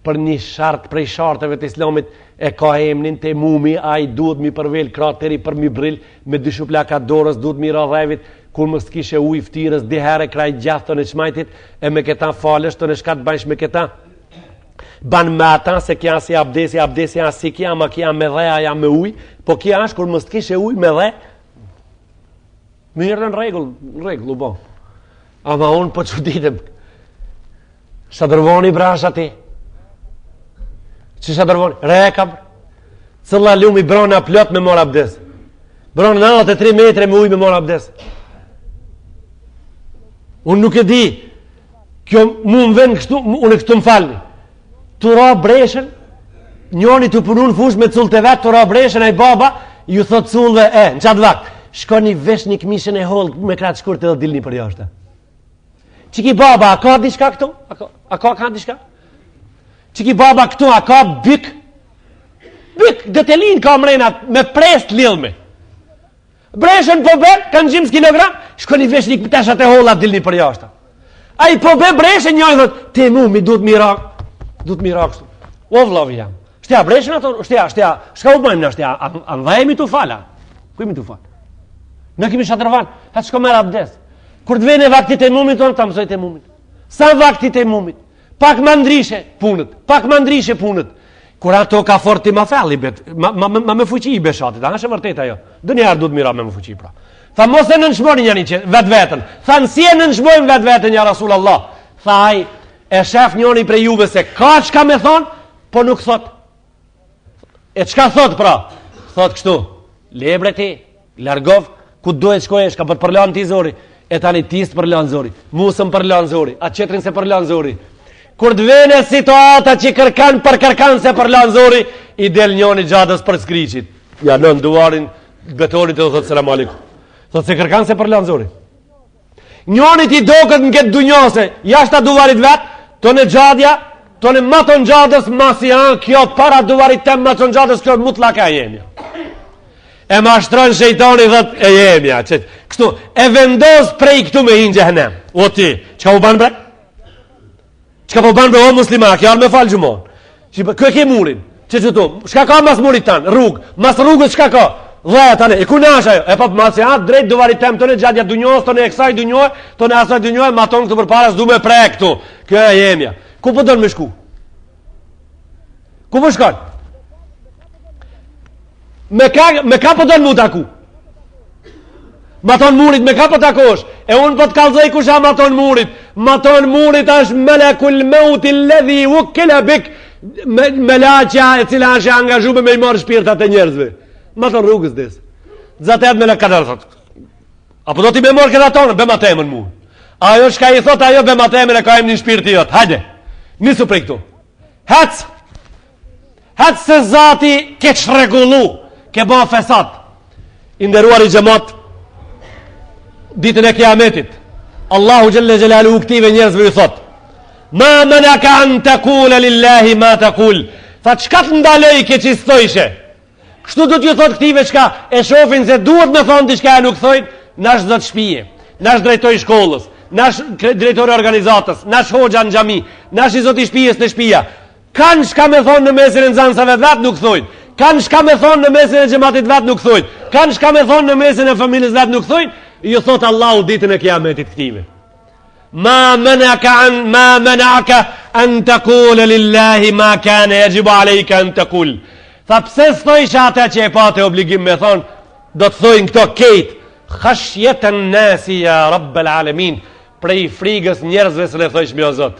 për një shart prej sharteve të islamit e ka emnin te mumi, ai duhet mi përvel krateri për mi brill me dy shuplaka dorës, duhet mi radhevit kur mos kishe ujë ftyrës dy herë kraj gjatë në çmajtit e me këta falësh të në shkat bansh me këta ban me ata se kja si abdesi as si kja ma kja me dheja ja me ujë, po kja është kur mos kishe ujë me dhe mirë në regull u bo. Ama unë po çuditem shadërvoni brash ati që shadërvoni rekab cëlla lumi brona plot me mor abdes brona 93 metre me ujë me mor abdes. Unë nuk e di kjo mu më ven kështu unë këtu më falni të ra breshen njoni të punu në fush me cullë të vetë të ra breshen e baba ju thot cullëve në qatë vakt shkoni vesh një këmishën e hollë me kratë shkurt edhe dilni për jashtë qiki baba a ka dishka këtu a ka dishka qiki baba këtu a ka byk dhe të linë ka mrenat me prest lilme breshen po be kanë gjims kilogram shkoni vesh një teshat e holla dilni për jashtë a i po be breshen njoj dhët te mu mi duhet mirak kështu o vlovi jam shtja breshen ato shtja shka u bëjmë në shtja a dhejemi të fala kujmi të fala në kemi shatërvan ha shko mera abdes kur të vene vaktit e mumit tonë ta mësojt e mumit sa vaktit e mumit pak ma ndrishe punët kur ato ka fort ti ma felli ma me fuqi i beshatit a është e vërtet ajo dë njerë du të mira me fuqi pra tha mos e nënshmoni njëri që vetë tha nësi e nënshmojmë vetë ja Rasul Allah tha aj e shef njëri prej juve se ka qka me thonë po nuk thot e qka thot pra thot kështu lebre ti largov ku duhet shkojesh ka për të përlan ti zori e tani ti së përlan zori musëm përlan zori a qetrin se përlan zori kur të vene situata që kërkan për kërkan se përlan zori i del njëni gjadës për skriqit ja nën duarin betorit edhe thot selam alikum thot se kërkan se përlan zori njëni ti dokët në këtë dunjose jashta duvarit vet tonë gjadja tonë maton gjadës masi kjo para duvarit tem maton gjadës kjo mutlaka e jemja e mashtron shejtani dhët e jemja kështu e vendos prej këtu me hinë gjehnem o ti qka u ban bre qka po ban bre o muslima kjo arë me falë gjumon kë ke murin shka ka mas murit tanë rrug mas rrugës shka ka dhe tani e ku nash ajo e pa masi drejt duvarit tem tonë gjadja dunjos tonë e kësaj dunjoj tonë asaj dunjoj maton këtu për para s'du me prej këtu kjo e jemja ku po donë me shku ku po shkon me ka po donë mu taku maton murit me ka po takosh e unë po të kalzoj kusha maton murit është melekul meuti ledhi u kele bik melaqja e cila është angazhume me i marë shpirtat e njerëzve maton rrugës des zatet me le kadar thot apo do t'i me morë këta tonë be ma temën mu ajo shka i thot ajo be ma temën e ka em një shpirti jot hajde nisu prej këtu hec se zati ke qregullu ke ba fesat inderuar i gjemat ditën e kiametit Allahu gjelle gjelalu u këtive njerëzve ju thot ma menaka an të kule lillahi ma të kul tha qka të ndalej ke që stojshe kështu du t'ju thot këtive qka e shofin se duhet me thonë t'i shka e nuk thojt nash zot shpije nash drejtoj shkollës nash drejtori organizatës nash hoxha në gjami nash i zoti shpijes në shpija kanë shka me thonë në mesin e nxansave vet nuk thojt kanë shka me thonë në mesin e gjematit vet nuk thojt kanë shka me thonë në mesin e familjes vet nuk thojt ju thot Allahu ditën e kiametit këtive ma menaka an taqula lillahi ma kana yajibu alayka an taqul tha pse s'thojsh ata që e pate obligim me thon do të thojnë këto kejt khashyatan nasi ya rabbal alamin prej frigës njerëzve se le thojsh me o zot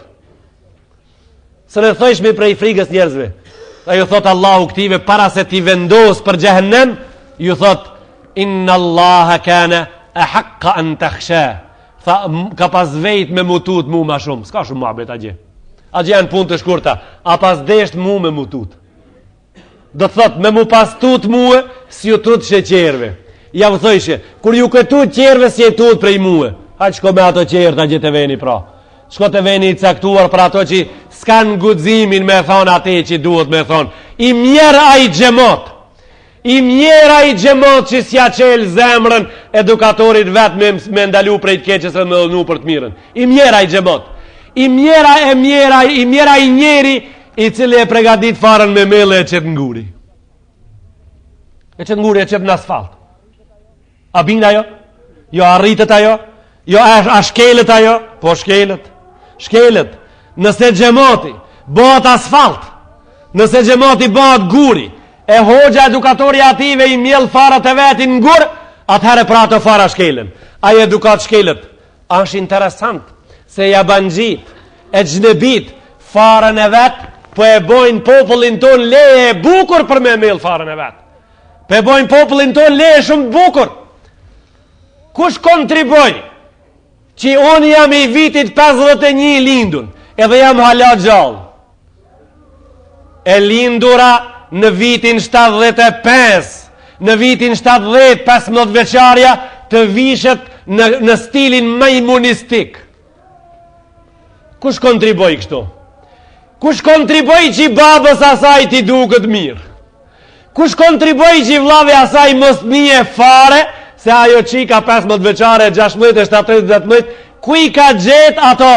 se le thojsh me prej frigës njerëzve a ju thot Allahu këtive para se ti vendos për xhehenem ju thot inna Allaha kana ahaqqa an takhsha tha ka pas vejt me mutut mu ma shumë s'ka shumë muhabet agje janë punë të shkurta a pas desht mu me mutut do të thot me mu pas tut muë si ju tut sheqerve ja vë thojshe kur ju këtut qerve si e tut prej muë ha qko me ato qerë të agje të veni pra shko të veni i caktuar për ato që s'kan gudzimin me thonë ati që duhet me thonë i mjera a i gjemot i mjera i gjemot që s'ja qelë zemrën edukatorit vetë me ndalu prej të keqës e me dhënu për të mirën i mjera i gjemot i mjera i njeri i cili e pregadit farën me mele e qëtë nguri. E qëtë nguri e qëtë në asfalt. A binda jo? Jo arritët ajo? Jo a shkelet ajo? Po shkelet. Shkelet. Nëse gjemoti bëhet asfalt, nëse gjemoti bëhet guri, e hoxha edukatori ative i mjell farat e vetin ngur, atëherë pra të fara shkelen. Ai edukat shkelet. Është interesant se jabanxhit e xhnebit farën e vet, po e bojnë popullin ton leje e bukur për me mell farën e vet. Po e bojnë popullin ton leje shumë bukur. Kush kontriboj që unë jam i vitit 51 lindun, edhe jam hala gjallë. E lindura në vitin 75, në vitin 70, 15 veçarja, të vishet në stilin majmunistik. Kush kontriboj kështu? Kush kontriboj që babës asaj ti duket mirë? Kush kontriboj që vllave asaj mos mije fare, se ajo qika 15 veçare, 16, 17, 18, ku i ka gjet ato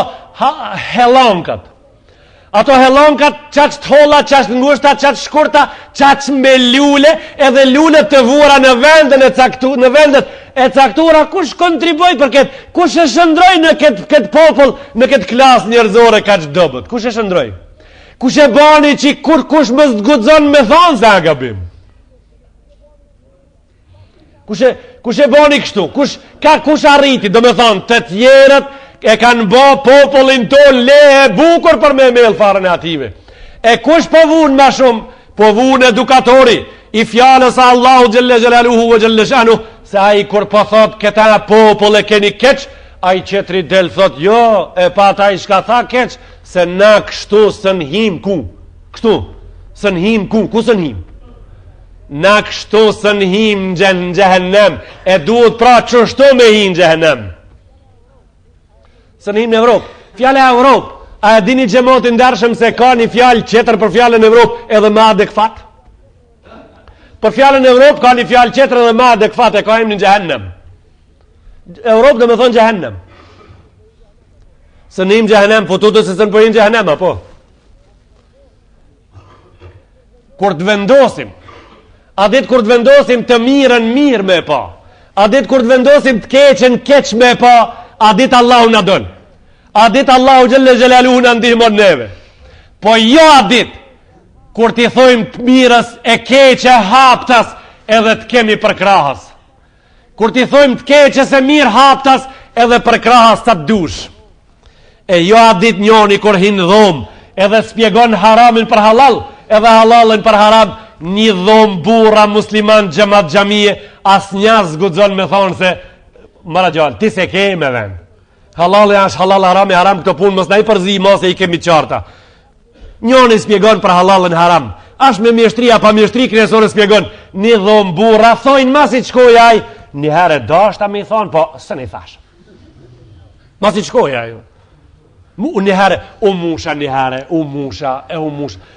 helonkat? Ato helonkat, qaq të holla, qaq të ngushta, qaq shkurta, qaq me lule, edhe lule të vura në vendet e caktura, kush kontriboj për këtë? Kush e shëndroj në këtë popull, në këtë klas njerëzore kaq dobët? Kush e shëndroj? Kush e bani që kush më zgudzon me thonë se a gabim? Kush e bani kështu? Kush arriti, do me thonë, të tjerët e kanë bo popullin ton leje bukur për me mell farën e ative. E kush po vun ma shumë? Po vun edukatori i fjallës a Allahu gjelle gjelaluhu vë gjelle shanu, se a i kur po thot këta popull e keni keq, a i qetri del thot jo, e pa ta i shka tha keq, se na kështu sën him ku? Kështu, sën him ku? Ku sën him? Na kështu sën him në gjehenem, e duhet pra qështu me him në gjehenem. Sën him në Evropë. Fjale e Evropë, a e dini gjemotin dërshëm se ka një fjallë qetër për fjallën e Evropë edhe ma adekfat? Për fjallën e Evropë ka një fjallë qetër edhe ma adekfat e ka im në gjehenem. Evropë dhe me thonë gjehenem. Sën him gjehenem, po tutu se sën përhin gjehenem, apo? Kur të vendosim, a ditë kur të vendosim të mirën mirë me pa, a ditë kur të vendosim të keqen keq me pa, a ditë Allahu në donë, a ditë Allahu gjelle gjelalu në ndihmon neve. Po jo a ditë kur t'i thojmë të mirës e keqe haptas edhe të kemi për krahës. Kur t'i thojmë të keqe se mirë haptas edhe për krahës të dush. E jo a ditë njoni kur hinë dhomë edhe spjegon haramin për halal edhe halalin për haram, një dhomë burra musliman gjemat gjamije, as njas gudzon me thonë se mara gjallë, ti se ke me vend. Halal e është halal, haram e haram, këto punë mos na i përzi, mos e i kemi qarta. Njoni spjegon për halalin haram. Ashtë me mjeshtria, pa mjeshtri kresore spjegon, një dhomë burra, thojnë masi qkoj aj, një herë dashta me i thonë, po së në i thash. Masi qkoj aj. Një herë, u musha një herë, u musha,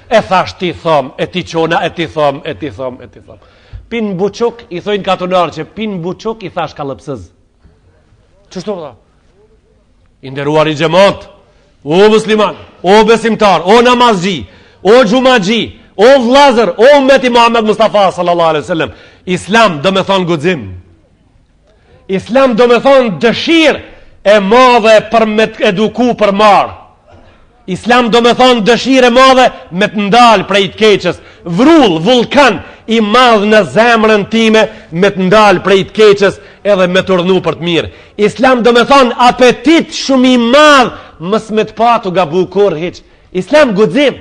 e thash ti thom, e ti qona, e ti thom, e ti thom, e ti thom. Pin buçuk, i thojnë katonarë që pin buçuk, i thash kalëpsëz. Qështu vëda? I nderuar i gjemot, o musliman, o besimtar, o namazgji, o gjumagji, o vlazër, o ummeti Muhammed Mustafa sallallahu alaihi wasallam. Islam do me thonë gudzim. Islam do me thonë dëshirë e madhe për me të eduku për marë. Islam do me thonë dëshire madhe me të ndalë prej të keqës. Vrull, vulkan i madhë në zemrën time me të ndalë prej të keqës edhe me të rënu për të mirë. Islam do me thonë apetit shumë i madhë mës me të patu gabu kur hiq. Islam gudzim.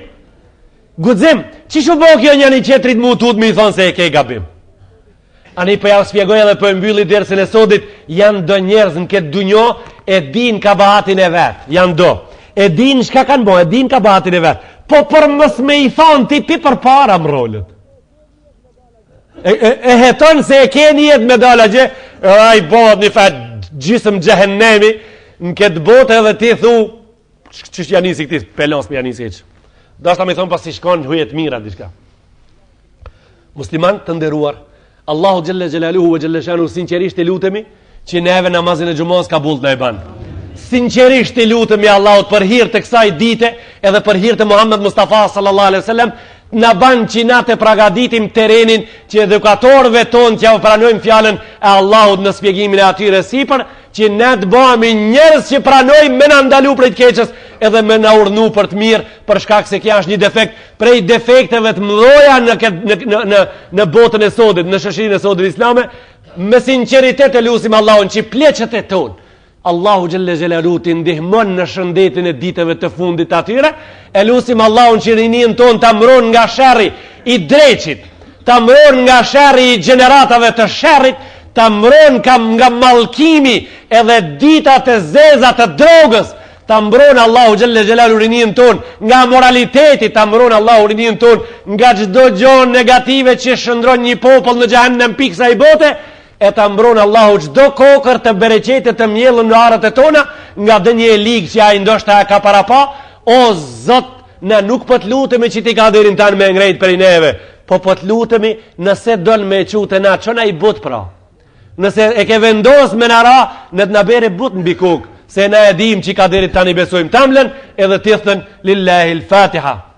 Gudzim. Që shumë bo kjo një një qetrit mu tut me i thonë se e ke gabim? Ani për ja u spjegoj edhe për mbylli dërësën e sodit, janë do njerëz në këtë dunjo e din kabahatin e vetë. Janë do. E din shka kanë bo, e din kabahatin e vetë. Po për mës me i thonë ti pi për para më rollet. E heton se e ke një jetë medala gjë, a i bohet një fatë gjysëm gjehennemi, në këtë botë edhe ti thu, që janisi këti, pelos për janisi eqë. Do shta me i thonë pas si shkon hujet mira, dishka. Musliman të nderuar, Allahu gjelle gjelaluhu vë gjelle shanu sinqerisht e lutemi që neve namazin e gjumos ka bult në e ban. sinqerisht i lutemi Allahut për hir të kësaj dite edhe për hir të Muhammed Mustafa sallallahu alaihi wasallam, na ban që na të përgatitim terrenin që edukatorëve tonë që pranojmë fjalën e Allahut në shpjegimin e atyre sipër, që ne të bëhemi njerëz që pranojmë me na ndalu prej të keqës edhe me na urnu për të mirë, për shkak se kjo është një defekt prej defekteve të mëdha në botën e sotit, në shoqërinë e sotit islame. Me sinqeritet e lutim Allahun që pleqet e tonë Allahu xhelle xhelalu të ndihmon në shëndetin e ditëve të fundit të atyre. E lutim Allahun që rinin ton ta mbron nga sherri i dreqit, ta mbron nga sherri i gjeneratave të sherrit, ta mbron nga mallkimi edhe ditat e zeza të drogës, ta mbron Allahu xhelle xhelalu rinin ton nga moraliteti, ta mbron Allahu rinin ton nga çdo gjë negative që shndron një popull në xhehenem piksa i bote. E ta mbron Allahu çdo kokër të bereqetit të mjellën në arët e tona nga dënje e ligë që ai ndoshta ka para pa. O Zot, ne nuk po të lutemi që ti ka derin tanë me ngrejt për i neve, po të lutemi nëse don me qute na çona i but pra. Nëse e ke vendos me nara në të na bere but në bikuk, se na e dim që ka derit tani besojmë tamlen edhe tithën lillahi l-Fatiha.